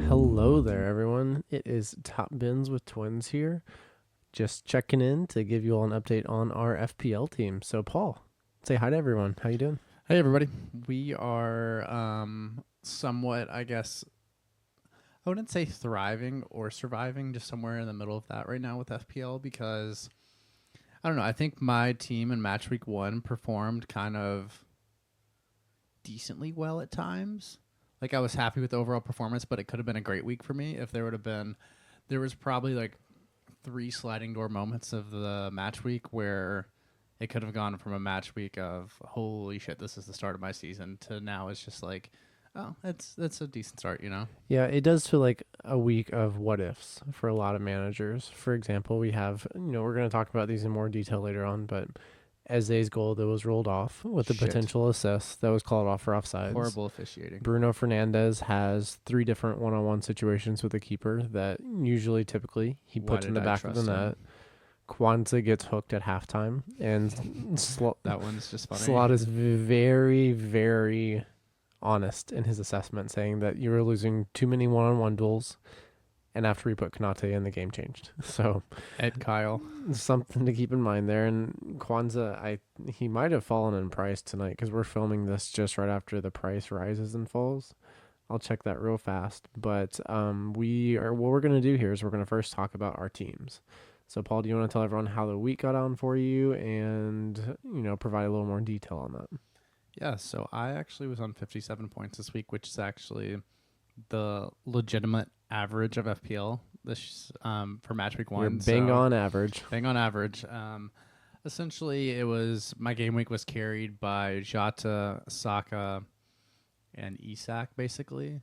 Hello there, everyone. It is Top Bins with Twins here. Just checking in to give you all an update on our FPL team. So, Paul, say hi to everyone. How you doing? Hey everybody. We are somewhat, I guess, I wouldn't say thriving or surviving, just somewhere in the middle of that right now with FPL because, I don't know, I think my team in match week 1 performed kind of decently well at times. Like, I was happy with the overall performance, but it could have been a great week for me if there was probably like 3 sliding door moments of the match week where it could have gone from a match week of holy shit, this is the start of my season to now it's just like, oh, that's a decent start, you know? Yeah, it does feel like a week of what ifs for a lot of managers. For example, we have, we're going to talk about these in more detail later on, but Eze's goal that was rolled off with the Shit. potential assist that was called off for offsides. Horrible officiating. Bruno Fernandes has 3 different one-on-one situations with the keeper that typically he Why puts in did the I back of the trust him? net. Kwanzaa gets hooked at halftime, and That one's just funny. Slot is very, very honest in his assessment, saying that you were losing too many one-on-one duels, and after he put Konate in, the game changed. So Ed Kyle. something to keep in mind there. And Kwanzaa, he might have fallen in price tonight because we're filming this just right after the price rises and falls. I'll check that real fast. But what we're going to do here is we're going to first talk about our teams. So, Paul, do you want to tell everyone how the week got on for you and, provide a little more detail on that? Yeah, so I actually was on 57 points this week, which is actually the legitimate average of FPL this for match week 1. You're bang on average. Bang on average. Essentially, my game week was carried by Jota, Saka, and Isak, basically.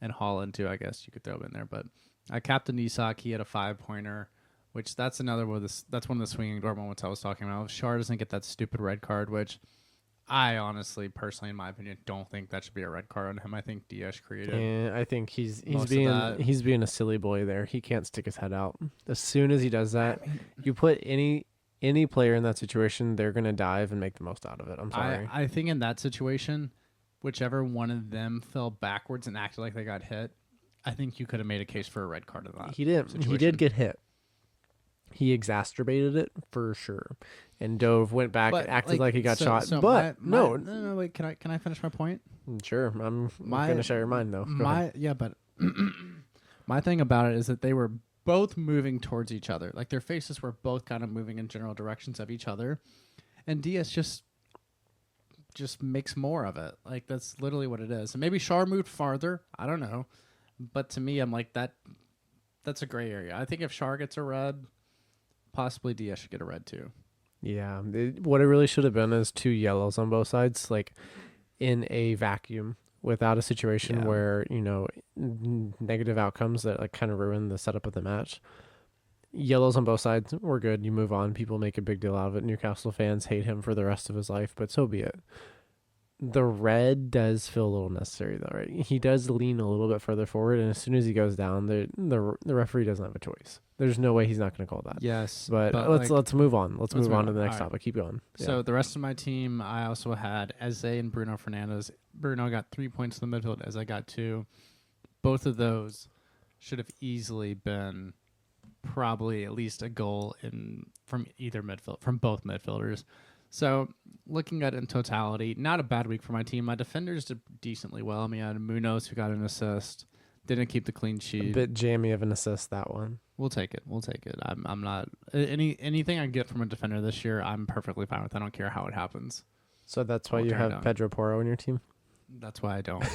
And Holland, too, I guess you could throw in there. But I captained Isak. He had a 5-pointer. Which that's another one. That's one of the swinging door moments I was talking about. If Shar doesn't get that stupid red card, which I honestly, personally, in my opinion, don't think that should be a red card on him. I think Diaz created. And I think he's most of being that. he's being a silly boy there. He can't stick his head out. As soon as he does that, you put any player in that situation, they're gonna dive and make the most out of it. I'm sorry. I think in that situation, whichever one of them fell backwards and acted like they got hit, I think you could have made a case for a red card in that. He didn't. Situation. He did get hit. He exacerbated it for sure, and Dove went back, acted like he got shot. But no, wait. Can I finish my point? Sure, I'm gonna share your mind though. But my thing about it is that they were both moving towards each other. Like their faces were both kind of moving in general directions of each other, and Diaz just makes more of it. Like that's literally what it is. And maybe Shar moved farther. I don't know, but to me, I'm like that. That's a gray area. I think if Shar gets a red, possibly Diaz should get a red too. Yeah, what it really should have been is 2 yellows on both sides, like in a vacuum, without a situation where negative outcomes that like kind of ruin the setup of the match. Yellows on both sides were good. You move on. People make a big deal out of it. Newcastle fans hate him for the rest of his life, but so be it. The red does feel a little necessary though, right? He does lean a little bit further forward, and as soon as he goes down, the referee doesn't have a choice. There's no way he's not going to call that. Yes, but let's move on. Let's move on to the next topic. Keep going. So the rest of my team, I also had Eze and Bruno Fernandes. Bruno got 3 points in the midfield. Eze got 2. Both of those should have easily been probably at least a goal from both midfielders. So looking at it in totality, not a bad week for my team. My defenders did decently well. I mean, I had Munoz who got an assist, didn't keep the clean sheet. A bit jammy of an assist, that one. We'll take it. I'm not anything I get from a defender this year, I'm perfectly fine with. I don't care how it happens. So that's why you have Pedro Porro in your team? That's why I don't.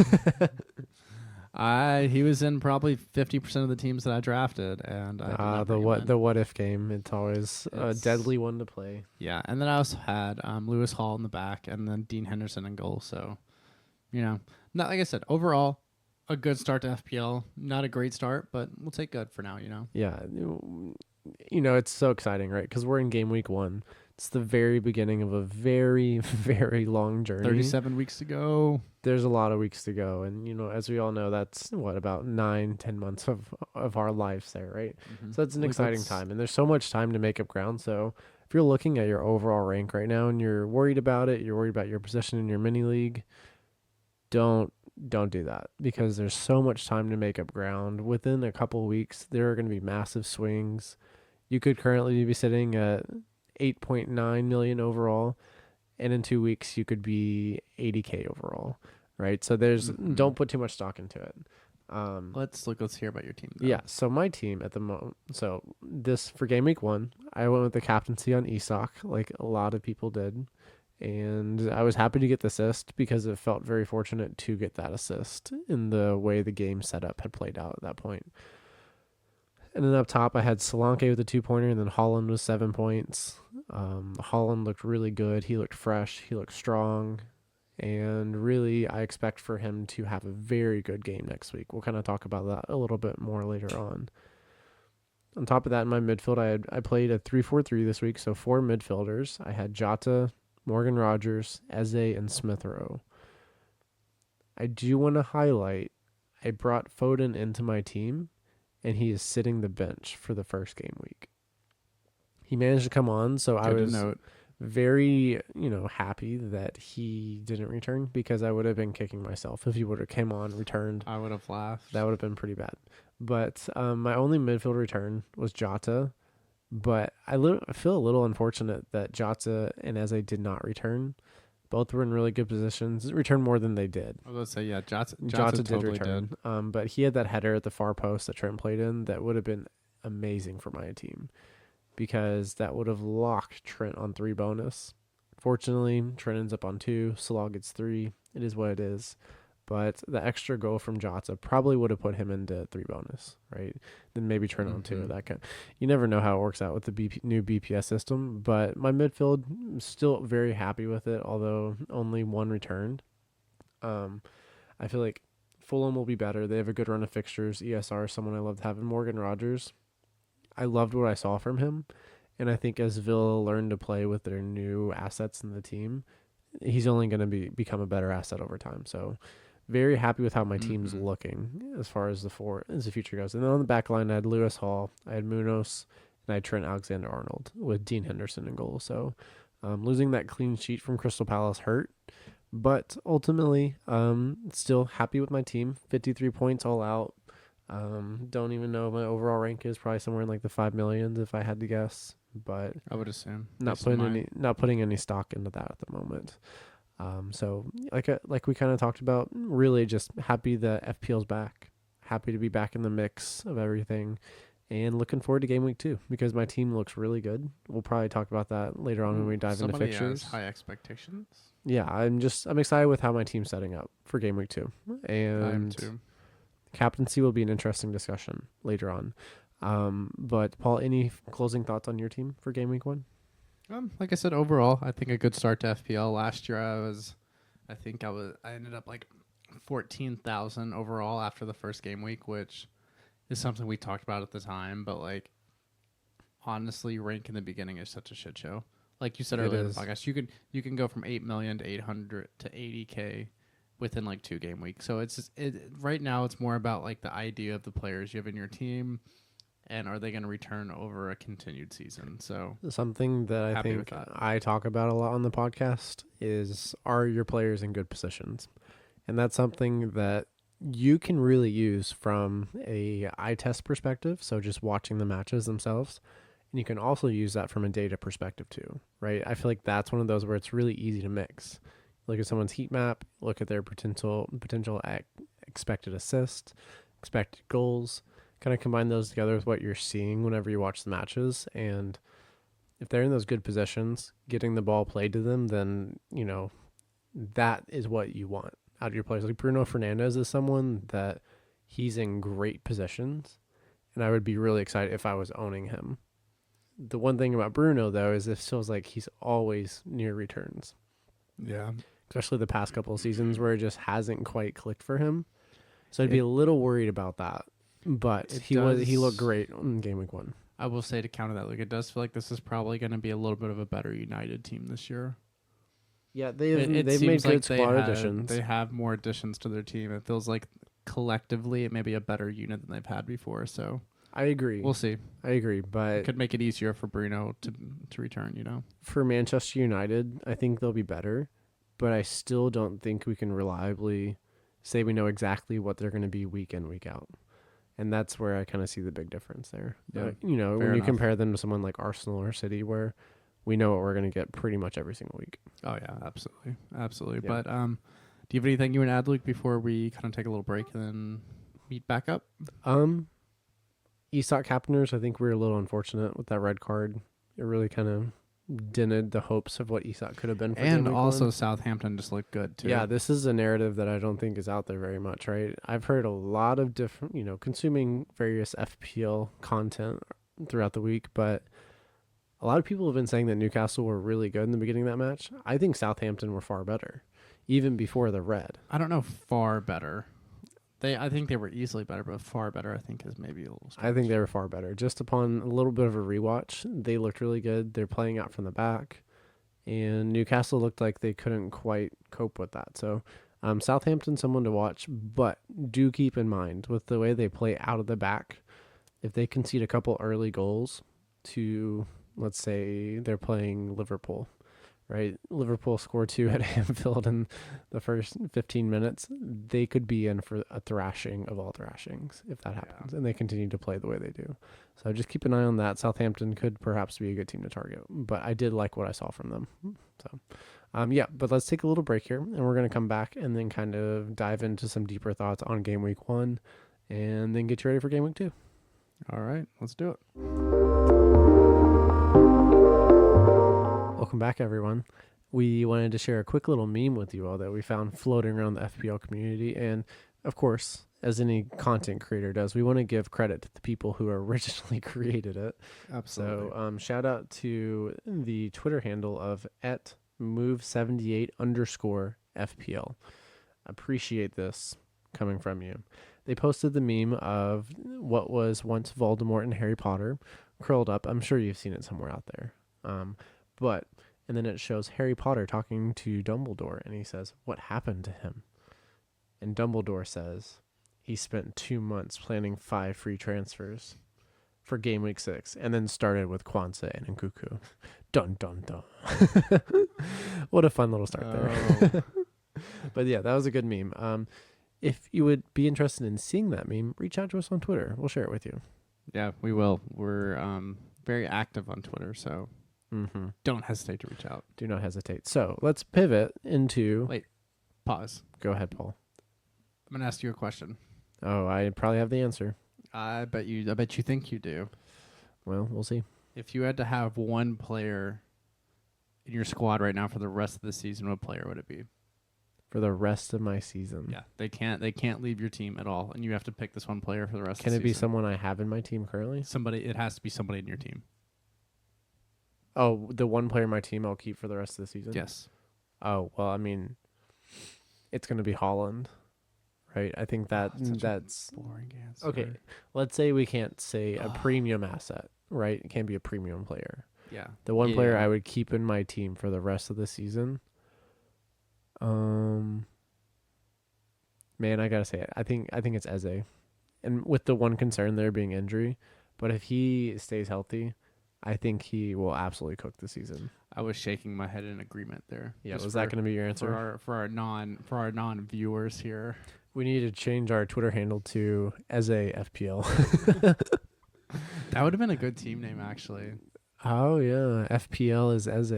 He was in probably 50% of the teams that I drafted, and the what if game. It's always a deadly one to play. Yeah, and then I also had Lewis Hall in the back, and then Dean Henderson in goal. So, not like I said, overall a good start to FPL. Not a great start, but we'll take good for now. Yeah, it's so exciting, right? Because we're in game week 1. It's the very beginning of a very, very long journey. 37 weeks to go. There's a lot of weeks to go. And, as we all know, that's, about 9-10 months of our lives there, right? Mm-hmm. So it's an exciting time. And there's so much time to make up ground. So if you're looking at your overall rank right now and you're worried about it, you're worried about your position in your mini league, don't don't do that because there's so much time to make up ground. Within a couple weeks, there are going to be massive swings. You could currently be sitting at 8.9 million overall, and in 2 weeks you could be 80K overall, right? So don't put too much stock into it. Let's hear about your team, though. Yeah, so my team at the moment, so this for game week 1, I went with the captaincy on Isak, like a lot of people did. And I was happy to get the assist because it felt very fortunate to get that assist in the way the game setup had played out at that point. And then up top, I had Solanke with a 2-pointer, and then Holland with 7 points. Holland looked really good. He looked fresh. He looked strong. And really, I expect for him to have a very good game next week. We'll kind of talk about that a little bit more later on. On top of that, in my midfield, I played a 3-4-3 this week, so 4 midfielders. I had Jota, Morgan Rogers, Eze, and Smith Rowe. I do want to highlight, I brought Foden into my team, and he is sitting the bench for the first game week. He managed to come on, so I was very, happy that he didn't return because I would have been kicking myself if he would have came on, returned. I would have laughed. That would have been pretty bad. But my only midfield return was Jota. But I feel a little unfortunate that Jota and Eze did not return. Both were in really good positions. Returned more than they did. I was going to say, yeah, Jota totally did return. But he had that header at the far post that Trent played in that would have been amazing for my team because that would have locked Trent on 3 bonus. Fortunately, Trent ends up on 2. Salah gets 3. It is what it is. But the extra goal from Jota probably would have put him into 3 bonus, right? Then maybe Trent on 2. You never know how it works out with the new BPS system. But my midfield, I'm still very happy with it, although only 1 returned. I feel like Fulham will be better. They have a good run of fixtures. ESR is someone I loved having. Morgan Rogers, I loved what I saw from him. And I think as Villa learn to play with their new assets in the team, he's only going to become a better asset over time. So very happy with how my team's looking as far as the future goes. And then on the back line, I had Lewis Hall, I had Munoz, and I had Trent Alexander-Arnold with Dean Henderson in goal. So losing that clean sheet from Crystal Palace hurt. But ultimately, still happy with my team. 53 points all out. Don't even know what my overall rank is. Probably somewhere in like the 5 millions if I had to guess. But I would assume not putting any stock into that at the moment. So like we kind of talked about, really just happy that FPL's back. Happy to be back in the mix of everything. And looking forward to game week 2 because my team looks really good. We'll probably talk about that later on when we dive into fixtures. Has high expectations. Yeah, I'm excited with how my team's setting up for game week 2. And I am too. Captaincy will be an interesting discussion later on. But Paul, any closing thoughts on your team for game week 1? Like I said, overall, I think a good start to FPL. Last year, I ended up like 14,000 overall after the first game week, which is something we talked about at the time. But like, honestly, rank in the beginning is such a shit show. Like you said earlier in the podcast, you can go from 8 million to 800 to 80K within like 2 game weeks. So right now it's more about like the idea of the players you have in your team. And are they going to return over a continued season? So something that I think I talk about a lot on the podcast is, are your players in good positions? And that's something that you can really use from a eye test perspective. So just watching the matches themselves. And you can also use that from a data perspective too, right? I feel like that's one of those where it's really easy to mix. Look at someone's heat map, look at their potential expected assists, expected goals, kind of combine those together with what you're seeing whenever you watch the matches. And if they're in those good positions, getting the ball played to them, then, that is what you want out of your players. Like Bruno Fernandes is someone that he's in great positions, and I would be really excited if I was owning him. The one thing about Bruno, though, is it feels like he's always near returns. Yeah. Especially the past couple of seasons where it just hasn't quite clicked for him. So I'd be a little worried about that. But he looked great in game week 1. I will say to counter that, like it does feel like this is probably going to be a little bit of a better United team this year. Yeah, they've made good squad additions. They have more additions to their team. It feels like collectively it may be a better unit than they've had before. So I agree. We'll see. I agree, but it could make it easier for Bruno to return. For Manchester United, I think they'll be better, but I still don't think we can reliably say we know exactly what they're going to be week in, week out. And that's where I kind of see the big difference there. Yeah, You know, fair when you enough. compare them to someone like Arsenal or City, where we know what we're going to get pretty much every single week. Oh yeah, absolutely, absolutely. Yeah. But do you have anything you want to add, Luke, before we kind of take a little break and then meet back up? ESOT captainers, I think we were a little unfortunate with that red card. It really kind of dented the hopes of what ESOT could have been for And game week also one. Southampton just looked good too. Yeah, this is a narrative that I don't think is out there very much, right? I've heard a lot of different, you know, consuming various FPL content throughout the week, but a lot of people have been saying that Newcastle were really good in the beginning of that match. I think Southampton were far better, even before the red. I don't know, far better. I think they were easily better, but far better I think is maybe a little strange. I think they were far better. Just upon a little bit of a rewatch, they looked really good. They're playing out from the back, and Newcastle looked like they couldn't quite cope with that. So Southampton, someone to watch, but do keep in mind with the way they play out of the back, if they concede a couple early goals to, let's say they're playing Liverpool, right? Liverpool scored 2 at Anfield in the first 15 minutes. They could be in for a thrashing of all thrashings if that happens, and they continue to play the way they do. So just keep an eye on that. Southampton could perhaps be a good team to target, but I did like what I saw from them. So, but let's take a little break here, and we're going to come back and then kind of dive into some deeper thoughts on game week 1, and then get you ready for game week 2. All right, let's do it. Welcome back, everyone. We wanted to share a quick little meme with you all that we found floating around the FPL community. And of course, as any content creator does, we want to give credit to the people who originally created it. Absolutely. So shout out to the Twitter handle of @move78_FPL. Appreciate this coming from you. They posted the meme of what was once Voldemort and Harry Potter curled up. I'm sure you've seen it somewhere out there. And then it shows Harry Potter talking to Dumbledore, and he says, "What happened to him?" And Dumbledore says, "He spent 2 months planning 5 free transfers for game week 6, and then started with Kwanzaa and Nkuku." Dun, dun, dun. What a fun little start there. But yeah, that was a good meme. If you would be interested in seeing that meme, reach out to us on Twitter. We'll share it with you. Yeah, we will. We're very active on Twitter, so don't hesitate to reach out. Do not hesitate. So let's pivot into... Wait, pause. Go ahead, Paul. I'm going to ask you a question. Oh, I probably have the answer. I bet you think you do. Well, we'll see. If you had to have one player in your squad right now for the rest of the season, what player would it be? For the rest of my season. Yeah, they can't leave your team at all, and you have to pick this one player for the rest of the Can season. it be someone I have in my team currently? It has to be somebody in your team. Oh, the one player in my team I'll keep for the rest of the season? Yes. Oh, well, I mean, it's going to be Holland, right? I think that's boring answer. okay. Let's say we can't say a premium asset, right? It can't be a premium player. Yeah. The one player I would keep in my team for the rest of the season. Man, I gotta say it. I think it's Eze, and with the one concern there being injury, but if he stays healthy, I think he will absolutely cook the season. I was shaking my head in agreement there. Yeah, was that going to be your answer? For our non viewers here? We need to change our Twitter handle to Eze FPL. That would have been a good team name, actually. Oh yeah, FPL is Eze.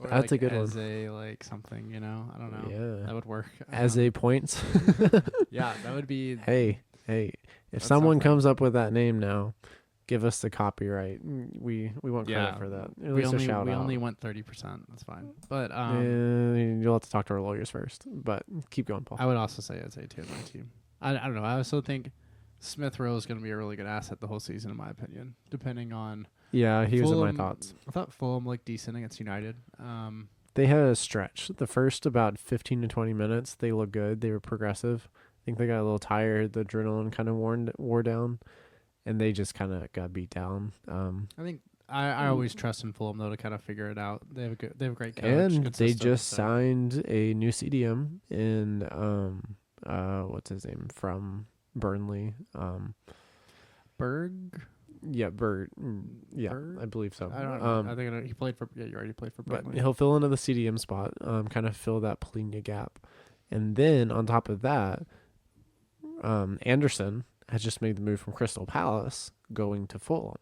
Or That's like a good as one. a like something, I don't know. Yeah, That would work. Eze points. Yeah, that would be. Hey, if someone comes up with that name now, give us the copyright. We want credit for that. At least a shout out. We only want 30%. That's fine. But you'll have to talk to our lawyers first. But keep going, Paul. I would also say Eze too on my team. I don't know. I also think Smith Rowe is going to be a really good asset the whole season, in my opinion. Depending on. Yeah, he was in my Fulham, thoughts. I thought Fulham looked decent against United. They had a stretch. The first about 15 to 20 minutes, they looked good. They were progressive. I think they got a little tired. The adrenaline kind of wore down, and they just kind of got beat down. I think I always trust in Fulham though to kind of figure it out. They have a great coach, and good they system, just signed a new CDM in what's his name from Burnley. Berg. Yeah, Bird. Yeah, Bird? I believe so. I don't know. I think he played for. Yeah, you already played for But Burnley. he'll fill into the CDM spot, kind of fill that Polina gap. And then on top of that, Anderson has just made the move from Crystal Palace going to Fulham,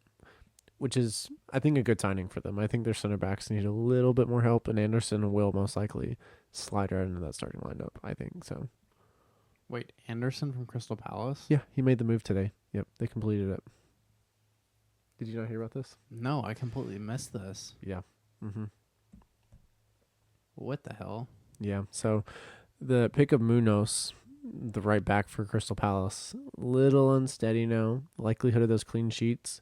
which is, I think, a good signing for them. I think their center backs need a little bit more help, and Anderson will most likely slide right into that starting lineup, I think. So, Wait, Anderson from Crystal Palace? yeah, he made the move today. Yep, they completed it. Did you not hear about this? No, I completely missed this. Yeah. Mm-hmm. What the hell? Yeah, so the pick of Munoz, the right back for Crystal Palace, little unsteady now. Likelihood of those clean sheets,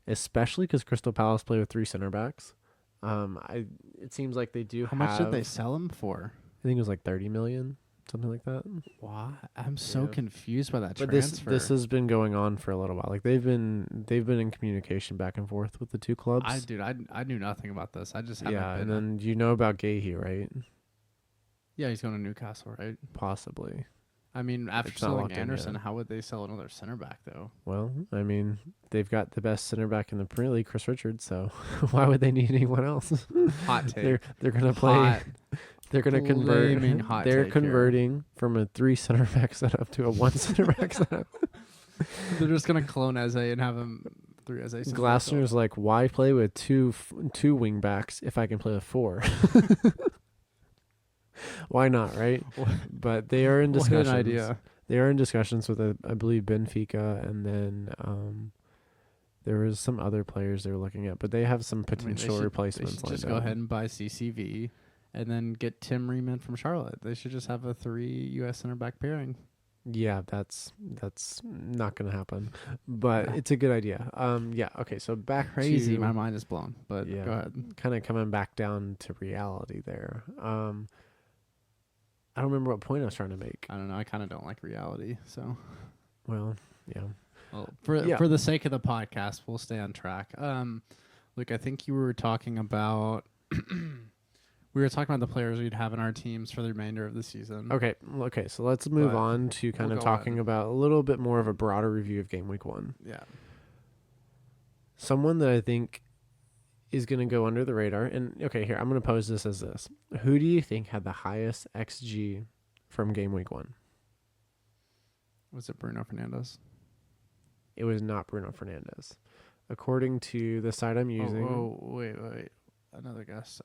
especially because Crystal Palace play with 3 center backs. It seems like they do. How much did they sell him for? I think it was like 30 million, something like that. Why? I'm so Yeah. confused by that But transfer. this has been going on for a little while. Like they've been in communication back and forth with the two clubs. I knew nothing about this. I just haven't yeah, been. and then you know about Gahey, right? Yeah, he's going to Newcastle, right? Possibly. I mean, after It's not selling locked in Anderson, yet. how would they sell another center back though? Well, I mean, they've got the best center back in the Premier League, Chris Richards. So why would they need anyone else? Hot take. They're gonna play. Hot, They're gonna convert. flaming hot They're take here. converting from a 3 center back setup to a 1 center back setup. They're just gonna clone Eze and have him 3 Eze. Glasner's like, why play with two wing backs if I can play with 4? Why not, right? But they are in discussions. What an idea. They are in discussions with, I believe, Benfica, and then there was some other players they were looking at, but they have some potential replacements. They should lined just up. go ahead and buy CCV, and then get Tim Riemann from Charlotte. They should just have a 3 U.S. center back pairing. Yeah, that's not gonna happen, but it's a good idea. Yeah. Okay. So back Crazy, to my mind is blown. But yeah, go ahead. kind of coming back down to reality there. I don't remember what point I was trying to make. I don't know. I kind of don't like reality, so. Well, yeah. Well, for the sake of the podcast, we'll stay on track. Look, I think you were talking about we were talking about the players we'd have in our teams for the remainder of the season. Okay. So let's move But on to kind we'll of go talking on. about a little bit more of a broader review of Game Week 1. Yeah. Someone that I think is going to go under the radar. And okay, here, I'm going to pose this as this. Who do you think had the highest XG from Game Week 1? Was it Bruno Fernandes? It was not Bruno Fernandes. According to the site I'm using. Oh, wait. Another guess.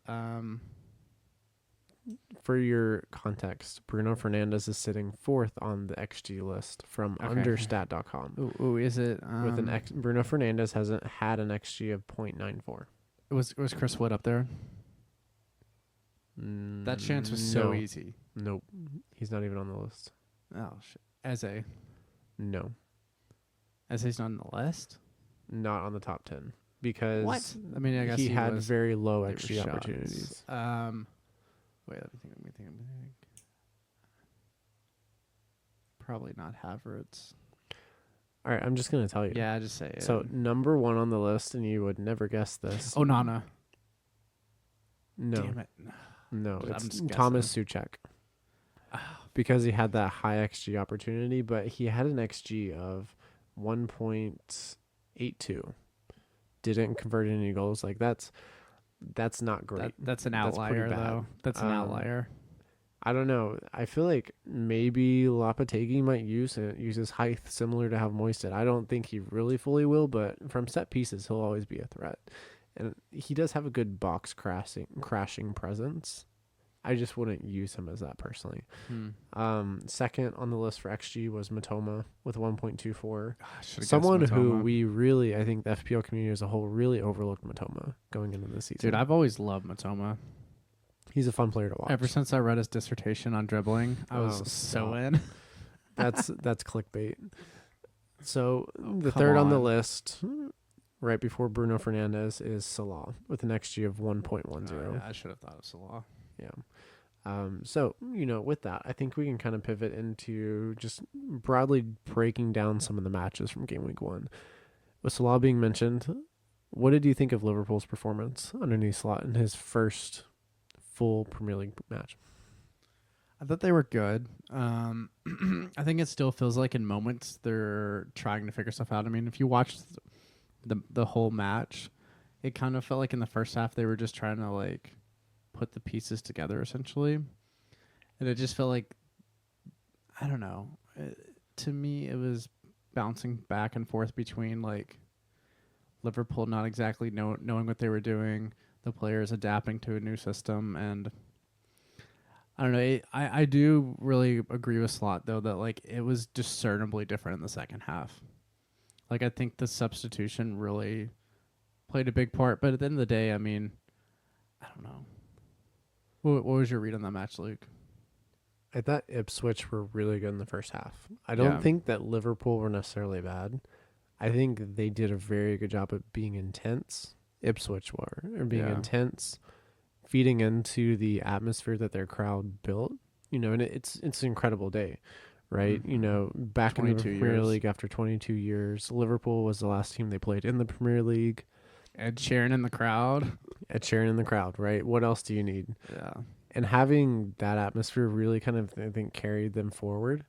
For your context, Bruno Fernandes is sitting 4th on the XG list from understat.com. Ooh, is it With Bruno Fernandes hasn't had an XG of 0.94. Was Chris Wood up there? That chance was so easy. Nope. He's not even on the list. Oh shit. Eze. No. Eze's not on the list? Not on the top 10. Because What? I mean, I guess he had was, very low there were XG shots. opportunities. Wait, let me think. Probably not Havertz. All right, I'm just going to tell you. Yeah, just say it. So, number 1 on the list, and you would never guess this. Oh, Nana. No. Damn it. No, I'm it's just Thomas Suchek. Because he had that high XG opportunity, but he had an XG of 1.82. Didn't convert any goals. Like that's not great. That's an That's pretty outlier, bad. though. That's an outlier. I don't know. I feel like maybe Lopetegui might use his height similar to how Moist did. I don't think he really fully will, but from set pieces, he'll always be a threat. And he does have a good box crashing presence. I just wouldn't use him as that personally. Second on the list for XG was Matoma with 1.24. Someone who we really, I think the FPL community as a whole really overlooked Matoma going into this season. Dude, I've always loved Matoma. He's a fun player to watch. Ever since I read his dissertation on dribbling, I was so in. That's clickbait. So the come third on the on. list, right before Bruno Fernandes, is Salah with an XG of 1.10. Yeah, I should have thought of Salah. Yeah. So, with that, I think we can kind of pivot into just broadly breaking down some of the matches from Game Week 1. With Salah being mentioned, what did you think of Liverpool's performance underneath Salah in his first full Premier League match? I thought they were good. I think it still feels like in moments they're trying to figure stuff out. I mean, if you watch the whole match, it kind of felt like in the first half they were just trying to put the pieces together essentially, and it just felt like I don't know. To me, it was bouncing back and forth between like Liverpool not exactly knowing what they were doing, the players adapting to a new system, and I don't know. I do really agree with Slot though that like it was discernibly different in the second half. Like I think the substitution really played a big part, but at the end of the day, I mean, I don't know. What was your read on that match, Luke? I thought Ipswich were really good in the first half. I don't Yeah, think that Liverpool were necessarily bad. I think they did a very good job at being intense. Ipswich were, or being yeah. intense, feeding into the atmosphere that their crowd built. And it's an incredible day, right? Mm-hmm. Back in the 22 Premier years. League after 22 years, Liverpool was the last team they played in the Premier League. Ed Sheeran in the crowd. Ed Sheeran in the crowd, right? What else do you need? Yeah. And having that atmosphere really kind of, I think, carried them forward.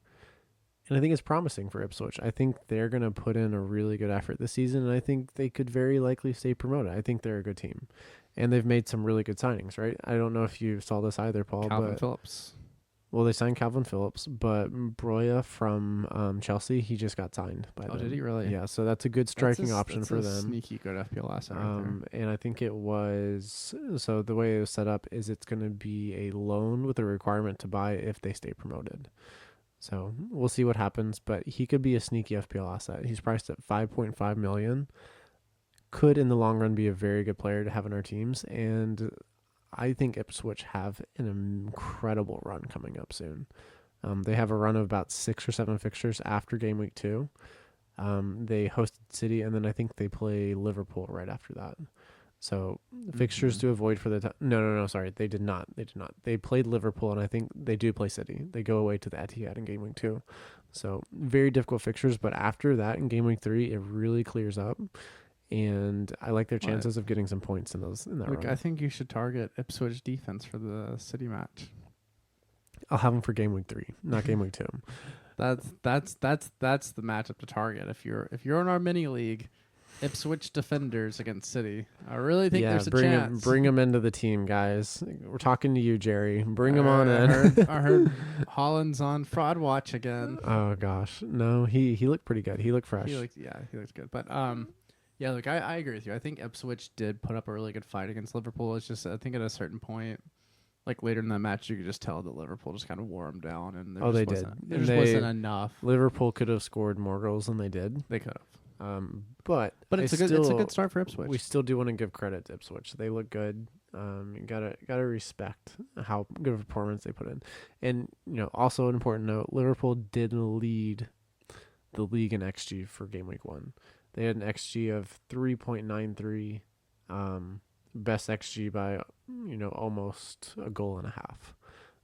And I think it's promising for Ipswich. I think they're going to put in a really good effort this season, and I think they could very likely stay promoted. I think they're a good team. And they've made some really good signings, right? I don't know if you saw this either, Paul, Calvin but Phillips. well, they signed Calvin Phillips, but Broya from Chelsea, he just got signed by them. Oh, did he really? Yeah, so that's a good striking option that's for a them. Sneaky good FPL asset right there. And I think it was so the way it was set up is it's going to be a loan with a requirement to buy if they stay promoted. So we'll see what happens, but he could be a sneaky FPL asset. He's priced at 5.5 million. Could in the long run be a very good player to have in our teams, and I think Ipswich have an incredible run coming up soon. They have a run of about 6 or 7 fixtures after game week 2. They hosted City, and then I think they play Liverpool right after that. So fixtures to avoid for the no, sorry, they did not. They played Liverpool, and I think they do play City. They go away to the Etihad in game week 2. So very difficult fixtures, but after that in game week 3, it really clears up, and I like their chances of getting some points in that Look, run. I think you should target Ipswich defense for the City match. I'll have them for game week 3, not game week 2. That's the matchup to target. If you're in our mini league, Ipswich defenders against City. I really think there's a chance. Bring him into the team, guys. We're talking to you, Jerry. Bring him on in. I heard Holland's on fraud watch again. Oh gosh, no, he looked pretty good. He looked fresh. He looked good. But yeah, look, I agree with you. I think Ipswich did put up a really good fight against Liverpool. It's just I think at a certain point, like later in that match, you could just tell that Liverpool just kind of wore them down, and they did. There just wasn't enough. Liverpool could have scored more goals than they did. They could have. But it's a good start for Ipswich. We still do want to give credit to Ipswich. They look good. You gotta respect how good of a performance they put in. And also an important note: Liverpool did lead the league in XG for game week 1. They had an XG of 3.93, best XG by almost a goal and a half.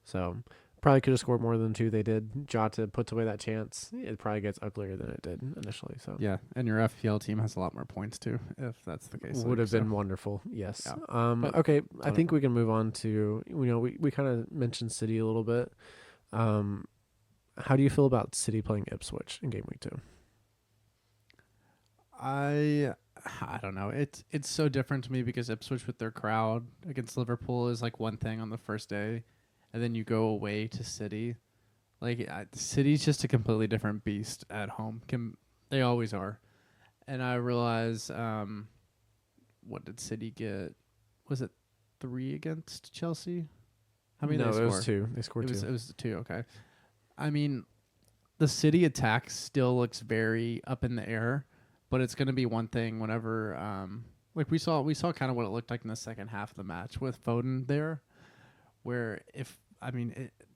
So probably could have scored more than 2. They did. Jota puts away that chance. It probably gets uglier than it did initially. So yeah, and your FPL team has a lot more points too, if that's the case. Would have been wonderful. Yes. Yeah. Okay. I think we can move on to we kind of mentioned City a little bit. How do you feel about City playing Ipswich in game week 2? I don't know. It's so different to me because Ipswich with their crowd against Liverpool is like one thing on the first day, and then you go away to City. Like City's just a completely different beast at home. They always are. And I realize, what did City get? Was it 3 against Chelsea? How many? No, it was 2. They scored 2. It was 2. Okay. I mean, the City attack still looks very up in the air. But it's going to be one thing whenever, like we saw kind of what it looked like in the second half of the match with Foden there, where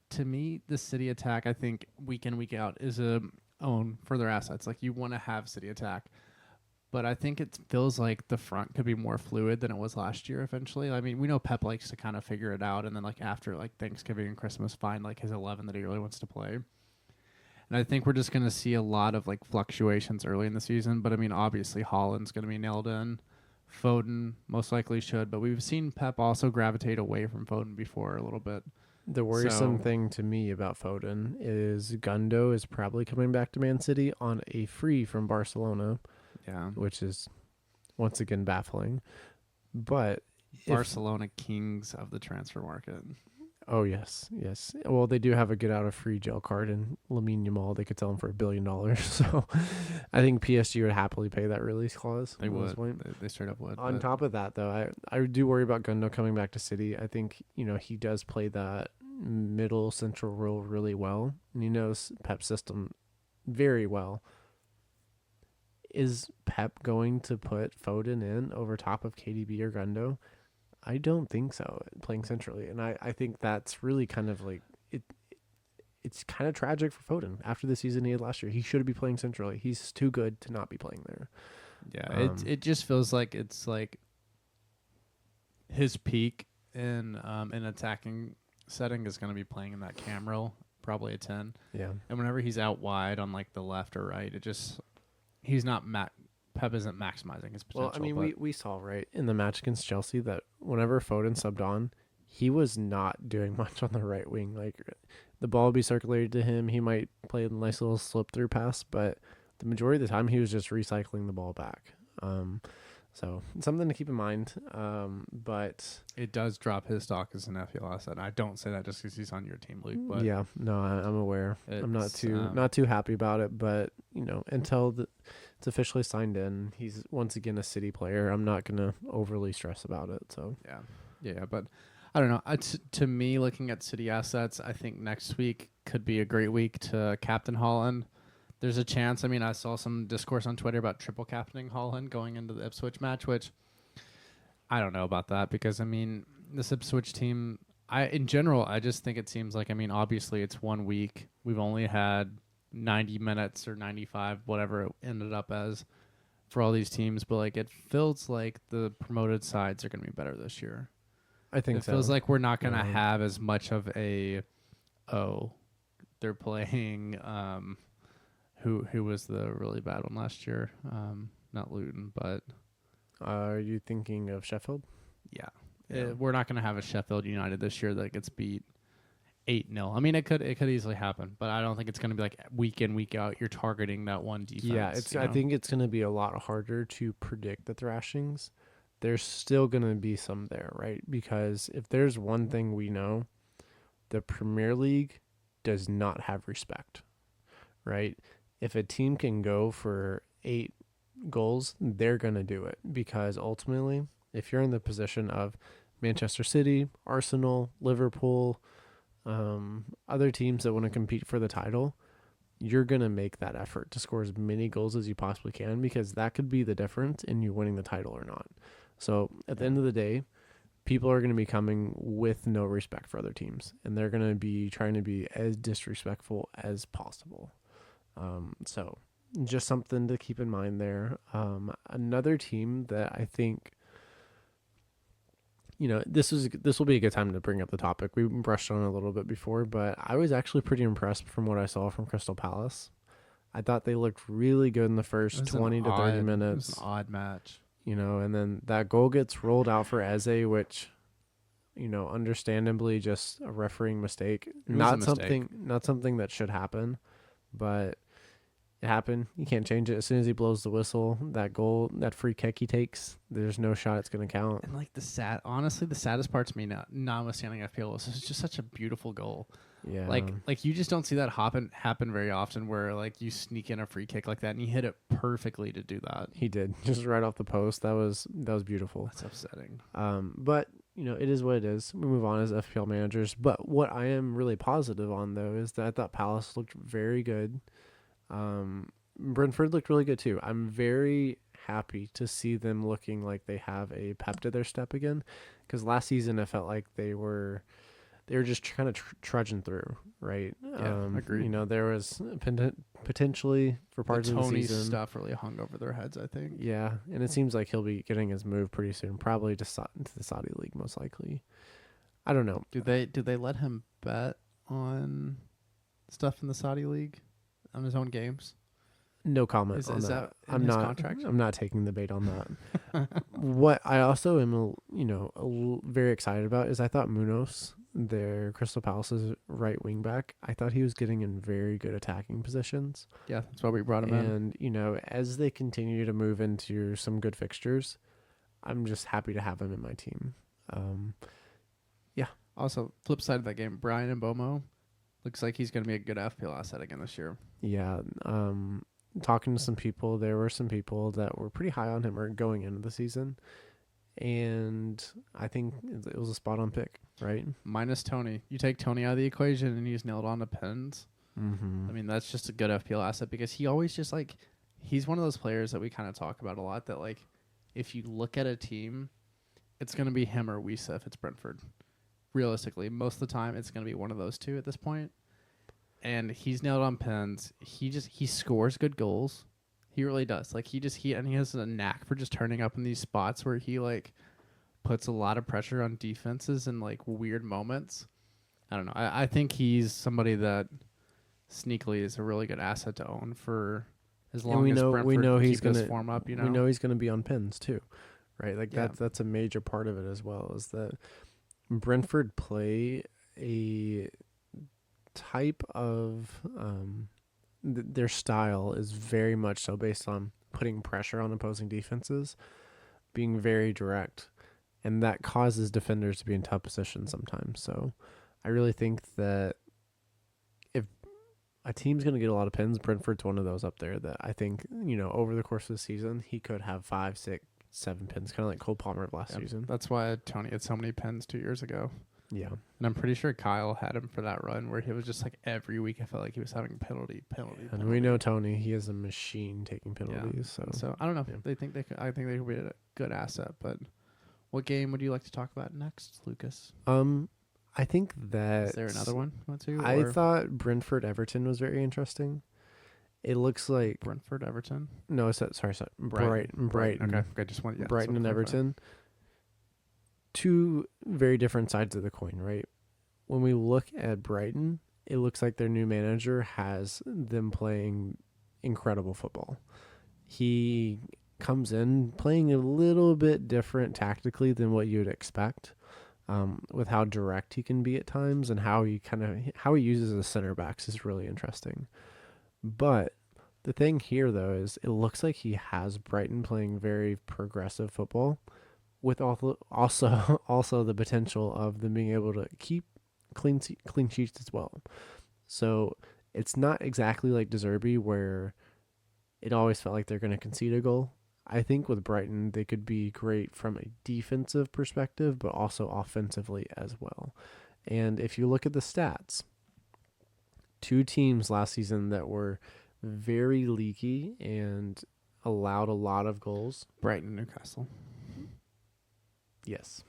to me, the City attack, I think week in, week out is a own for their assets. Like you want to have City attack, but I think it feels like the front could be more fluid than it was last year. Eventually, I mean, we know Pep likes to kind of figure it out, and then like after like Thanksgiving and Christmas, find like his 11 that he really wants to play. And I think we're just going to see a lot of like fluctuations early in the season. But I mean, obviously Holland's going to be nailed in. Foden most likely should. But we've seen Pep also gravitate away from Foden before a little bit. The worrisome thing to me about Foden is Gundo is probably coming back to Man City on a free from Barcelona. Yeah. Which is once again baffling. But Barcelona kings of the transfer market. Oh yes, yes. Well, they do have a get out of free jail card in Lamine Yamal. They could sell him for $1 billion. So I think PSG would happily pay that release clause. They at this would. point. They straight up would. On But top of that, though, I do worry about Gundo coming back to City. I think he does play that middle central role really well, and he knows Pep's system very well. Is Pep going to put Foden in over top of KDB or Gundo? I don't think so, playing centrally. And I think that's really kind of like it. It's kind of tragic for Foden after the season he had last year. He should be playing centrally. He's too good to not be playing there. yeah, it just feels like it's like his peak in an attacking setting is going to be playing in that cam role, probably a 10. Yeah. And whenever he's out wide on like the left or right, he's not Pep isn't maximizing his potential. Well, I mean, we saw right in the match against Chelsea that whenever Foden subbed on, he was not doing much on the right wing. Like the ball would be circulated to him. He might play a nice little slip through pass, but the majority of the time he was just recycling the ball back. So something to keep in mind. But it does drop his stock as an FPL asset. I don't say that just because he's on your team, Luke. But yeah, no, I'm aware. I'm not too happy about it. But until it's officially signed in, he's once again a City player. I'm not gonna overly stress about it. So yeah. But I don't know. To me, looking at City assets, I think next week could be a great week to captain Haaland. There's a chance. I mean, I saw some discourse on Twitter about triple captaining Haaland going into the Ipswich match, which I don't know about that because, I mean, this Ipswich team, in general, I just think it seems like, I mean, obviously it's 1 week. We've only had 90 minutes or 95, whatever it ended up as for all these teams, but like it feels like the promoted sides are going to be better this year. I think it so. feels like we're not going to have as much of a, they're playing... Who was the really bad one last year? Not Luton, but are you thinking of Sheffield? Yeah. We're not going to have a Sheffield United this year that gets beat 8-0. I mean, it could easily happen, but I don't think it's going to be like week in, week out. You're targeting that one defense. Yeah, I think it's going to be a lot harder to predict the thrashings. There's still going to be some there, right? Because if there's one thing we know, the Premier League does not have respect, right? If a team can go for 8 goals, they're going to do it because ultimately, if you're in the position of Manchester City, Arsenal, Liverpool, other teams that want to compete for the title, you're going to make that effort to score as many goals as you possibly can because that could be the difference in you winning the title or not. So at the end of the day, people are going to be coming with no respect for other teams, and they're going to be trying to be as disrespectful as possible. So just something to keep in mind there. Another team that I think, this will be a good time to bring up the topic. We brushed on it a little bit before, but I was actually pretty impressed from what I saw from Crystal Palace. I thought they looked really good in the first 20 to 30 minutes. It was an odd match. And then that goal gets rolled out for Eze, which, understandably just a refereeing mistake. Not something that should happen, but it happened. You can't change it. As soon as he blows the whistle, that goal, that free kick he takes, there's no shot it's going to count. And like the saddest part to me now, notwithstanding FPL, is it's just such a beautiful goal. Yeah. Like you just don't see that happen very often where like you sneak in a free kick like that and you hit it perfectly to do that. He did. Just right off the post. That was beautiful. That's upsetting. But it is what it is. We move on as FPL managers. But what I am really positive on though is that I thought Palace looked very good. Brentford looked really good too. I'm very happy to see them looking like they have a pep to their step again, because last season I felt like they were just kind of trudging through, right? Yeah, agreed. There was potentially for parts of the season stuff really hung over their heads, I think. Yeah, and it seems like he'll be getting his move pretty soon, probably to the Saudi League most likely. I don't know. Do they let him bet on stuff in the Saudi League? On his own games? No comment on is that. I'm not. Contract? I'm not taking the bait on that. What I also am, very excited about is I thought Munoz, their Crystal Palace's right wing back, I thought he was getting in very good attacking positions. Yeah, that's why we brought him in. And as they continue to move into some good fixtures, I'm just happy to have him in my team. Also, flip side of that game, Brian and Bomo looks like he's going to be a good FPL asset again this year. Yeah. Talking to some people, there were some people that were pretty high on him or going into the season. And I think it was a spot on pick, right? Minus Tony. You take Tony out of the equation and he's nailed on to pins. Mm-hmm. I mean, that's just a good FPL asset because he always just like, he's one of those players that we kind of talk about a lot that like, if you look at a team, it's going to be him or Wisa if it's Brentford. Realistically, most of the time it's going to be one of those two at this point. And he's nailed on pins. He scores good goals. He really does. Like he has a knack for just turning up in these spots where he like puts a lot of pressure on defenses in like weird moments. I don't know. I think he's somebody that sneakily is a really good asset to own for as long as Brentford we know he's keep this gonna form up. You know, we know he's gonna be on pins too, right? Like Yeah. that's a major part of it as well. Is that Brentford play a type of their style is very much so based on putting pressure on opposing defenses, being very direct, and that causes defenders to be in tough positions sometimes. So I really think that if a team's going to get a lot of pins, Brentford's one of those up there that I think, over the course of the season, he could have 5, 6, 7 pins, kind of like Cole Palmer last season. That's why Tony had so many pins 2 years ago. Yeah. And I'm pretty sure Kyle had him for that run where he was just like every week I felt like he was having penalty. And we know Tony, he is a machine taking penalties. Yeah. So I don't know. Yeah. I think they could be a good asset, but what game would you like to talk about next, Lucas? I think that is there another one you want to? I thought Brentford Everton was very interesting. It looks like Brentford Everton. No, sorry. Brighton. Okay, just want Brighton and Everton. Two very different sides of the coin, right? When we look at Brighton, it looks like their new manager has them playing incredible football. He comes in playing a little bit different tactically than what you'd expect, with how direct he can be at times and how he uses his center backs is really interesting. But the thing here, though, is it looks like he has Brighton playing very progressive football, with also the potential of them being able to keep clean sheets as well. So it's not exactly like De Zerbi where it always felt like they're going to concede a goal. I think with Brighton, they could be great from a defensive perspective, but also offensively as well. And if you look at the stats, two teams last season that were very leaky and allowed a lot of goals. Brighton and Newcastle. Yes.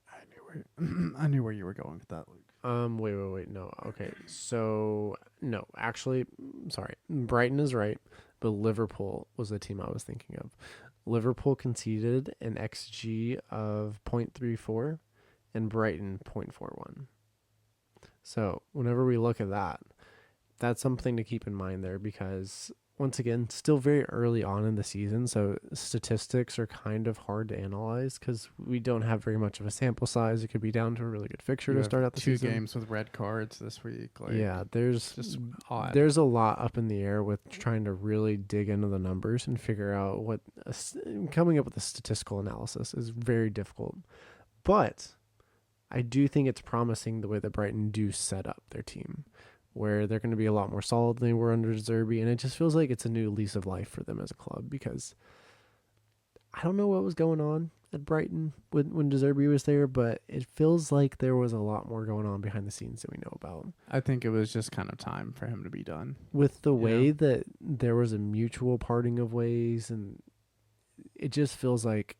I knew where you were going with that, Luke. Wait. No. Okay. So, no. Actually, sorry. Brighton is right, but Liverpool was the team I was thinking of. Liverpool conceded an XG of 0.34 and Brighton 0.41. So, whenever we look at that, that's something to keep in mind there because, once again, still very early on in the season, so statistics are kind of hard to analyze because we don't have very much of a sample size. It could be down to a really good fixture to start out the season. 2 games with red cards this week. There's just odd. There's a lot up in the air with trying to really dig into the numbers and figure out coming up with a statistical analysis is very difficult. But I do think it's promising the way that Brighton do set up their team, where they're going to be a lot more solid than they were under De Zerbi, and it just feels like it's a new lease of life for them as a club because I don't know what was going on at Brighton when De Zerbi was there, but it feels like there was a lot more going on behind the scenes that we know about. I think it was just kind of time for him to be done. With the way that there was a mutual parting of ways, and it just feels like